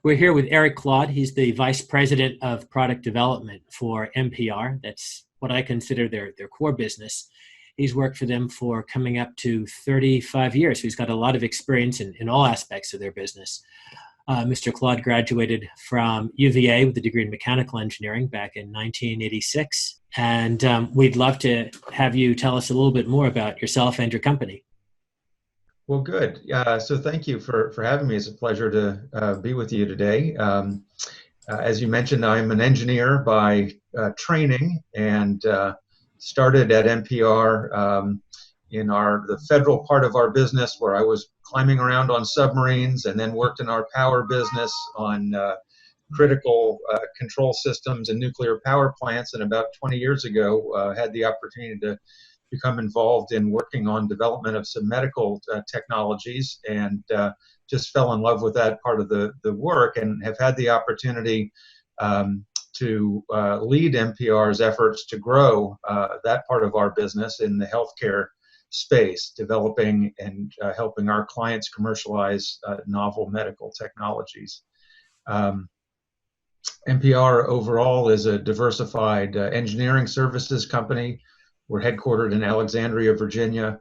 We're here with Eric Claude. He's the Vice President of Product Development for NPR. That's what I consider their core business. He's worked for them for coming up to 35 years. So he's got a lot of experience in all aspects of their business. Mr. Claude graduated from UVA with a degree in mechanical engineering back in 1986. And we'd love to have you tell us a little bit more about yourself and your company. Well, good. So thank you for having me. It's a pleasure to be with you today. As you mentioned, I'm an engineer by training and started at NPR in the federal part of our business, where I was climbing around on submarines, and then worked in our power business on critical control systems and nuclear power plants. And about 20 years ago, had the opportunity to become involved in working on development of some medical technologies, and just fell in love with that part of the work, and have had the opportunity to lead NPR's efforts to grow that part of our business in the healthcare space, developing and helping our clients commercialize novel medical technologies. NPR overall is a diversified engineering services company. We're headquartered in Alexandria, Virginia,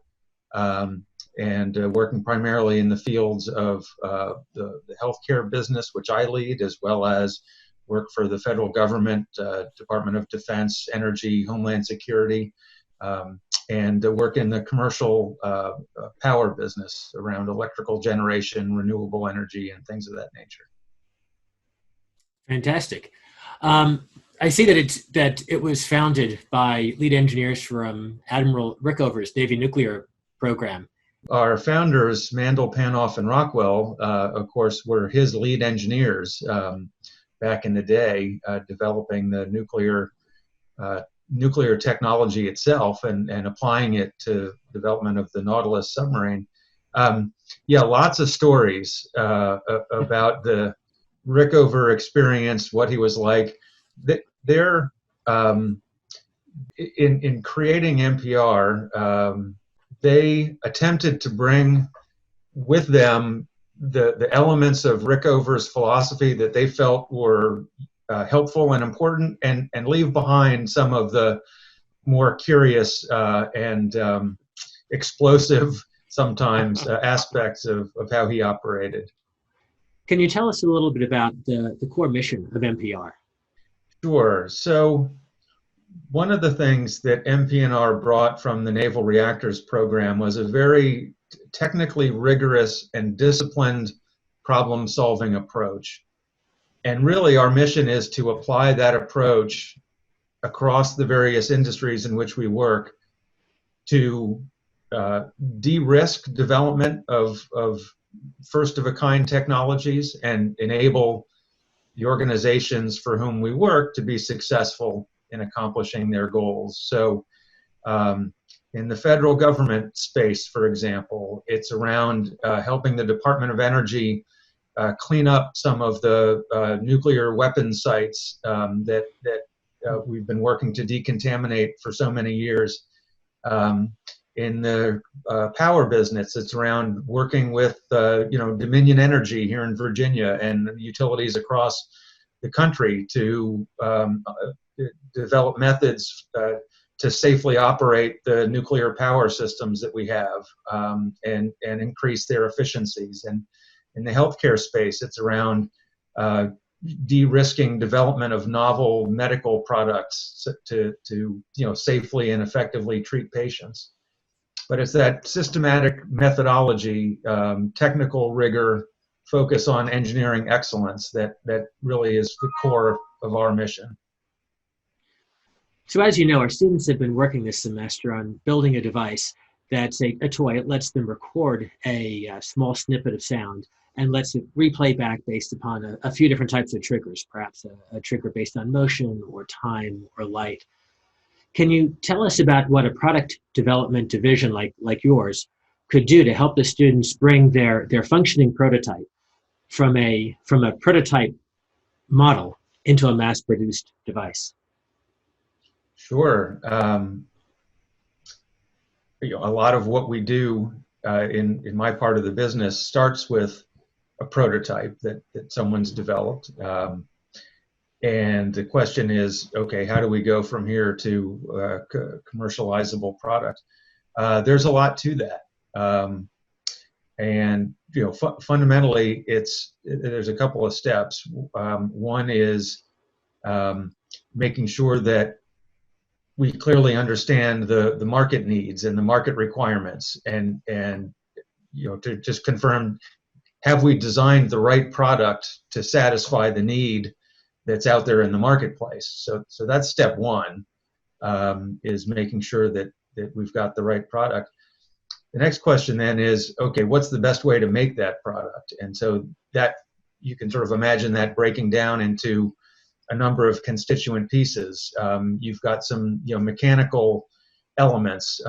and working primarily in the fields of the healthcare business, which I lead, as well as work for the federal government, Department of Defense, Energy, Homeland Security, and work in the commercial power business around electrical generation, renewable energy, and things of that nature. Fantastic. I see that it was founded by lead engineers from Admiral Rickover's Navy nuclear program. Our founders, Mandel, Panoff, and Rockwell, of course, were his lead engineers back in the day, developing the nuclear technology itself and applying it to development of the Nautilus submarine. Lots of stories about the Rickover experience, what he was like. They're in creating NPR, they attempted to bring with them the elements of Rickover's philosophy that they felt were helpful and important, and leave behind some of the more curious and explosive sometimes aspects of how he operated. Can you tell us a little bit about the core mission of NPR? Sure. So one of the things that MP&R brought from the Naval Reactors program was a very technically rigorous and disciplined problem-solving approach. And really, our mission is to apply that approach across the various industries in which we work to de-risk development of first-of-a-kind technologies and enable the organizations for whom we work to be successful in accomplishing their goals. So in the federal government space, for example, it's around helping the Department of Energy clean up some of the nuclear weapon sites that we've been working to decontaminate for so many years. In the power business, it's around working with Dominion Energy here in Virginia and utilities across the country to develop methods to safely operate the nuclear power systems that we have and increase their efficiencies. And in the healthcare space, it's around de-risking development of novel medical products to safely and effectively treat patients. But it's that systematic methodology, technical rigor, focus on engineering excellence that really is the core of our mission. So as you know, our students have been working this semester on building a device that's a toy. It lets them record a small snippet of sound and lets it replay back based upon a few different types of triggers, perhaps a trigger based on motion or time or light. Can you tell us about what a product development division like yours could do to help the students bring their functioning prototype from a prototype model into a mass-produced device? Sure. A lot of what we do in my part of the business starts with a prototype that someone's developed. And the question is, okay, how do we go from here to commercializable product? There's a lot to that. And fundamentally, there's a couple of steps. One is making sure that we clearly understand the market needs and the market requirements, and to just confirm, have we designed the right product to satisfy the need that's out there in the marketplace? So that's step one, is making sure that we've got the right product. The next question then is, okay, what's the best way to make that product? And so that you can sort of imagine that breaking down into a number of constituent pieces. You've got some mechanical elements.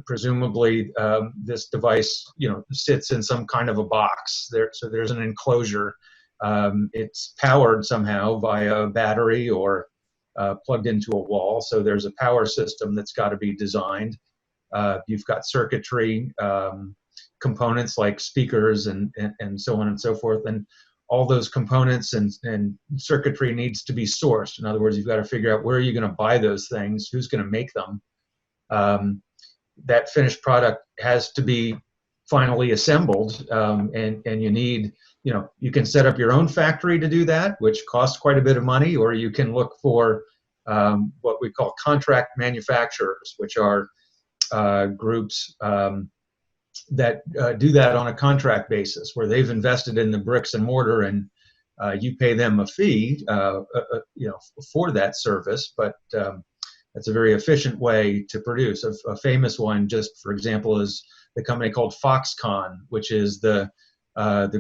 Presumably this device sits in some kind of a box there, so there's an enclosure. It's powered somehow via a battery or plugged into a wall, so there's a power system that's got to be designed. You've got circuitry components like speakers and so on and so forth, and all those components and circuitry needs to be sourced. In other words, you've got to figure out where are you going to buy those things, who's going to make them. That finished product has to be finally assembled, and you need, you can set up your own factory to do that, which costs quite a bit of money, or you can look for what we call contract manufacturers, which are groups that do that on a contract basis, where they've invested in the bricks and mortar, and you pay them a fee, for that service. But that's a very efficient way to produce. A famous one, just for example, is the company called Foxconn, which is the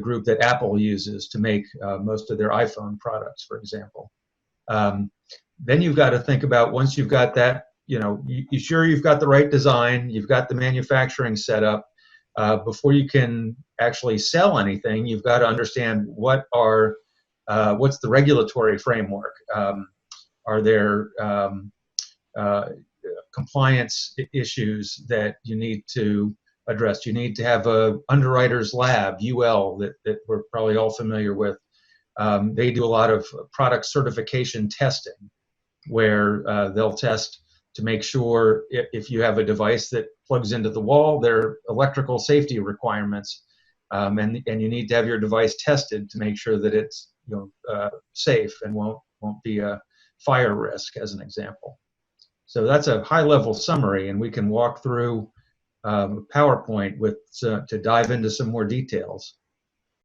group that Apple uses to make most of their iPhone products, for example. Then you've got to think about, once you've got that, you sure you've got the right design, you've got the manufacturing set up. Before you can actually sell anything, you've got to understand what's the regulatory framework. Are there compliance issues that you need to address? You need to have a underwriter's lab, UL, that we're probably all familiar with. They do a lot of product certification testing, where they'll test to make sure if you have a device that plugs into the wall, there are electrical safety requirements, and you need to have your device tested to make sure that it's safe and won't be a fire risk, as an example. So that's a high-level summary, and we can walk through PowerPoint to dive into some more details.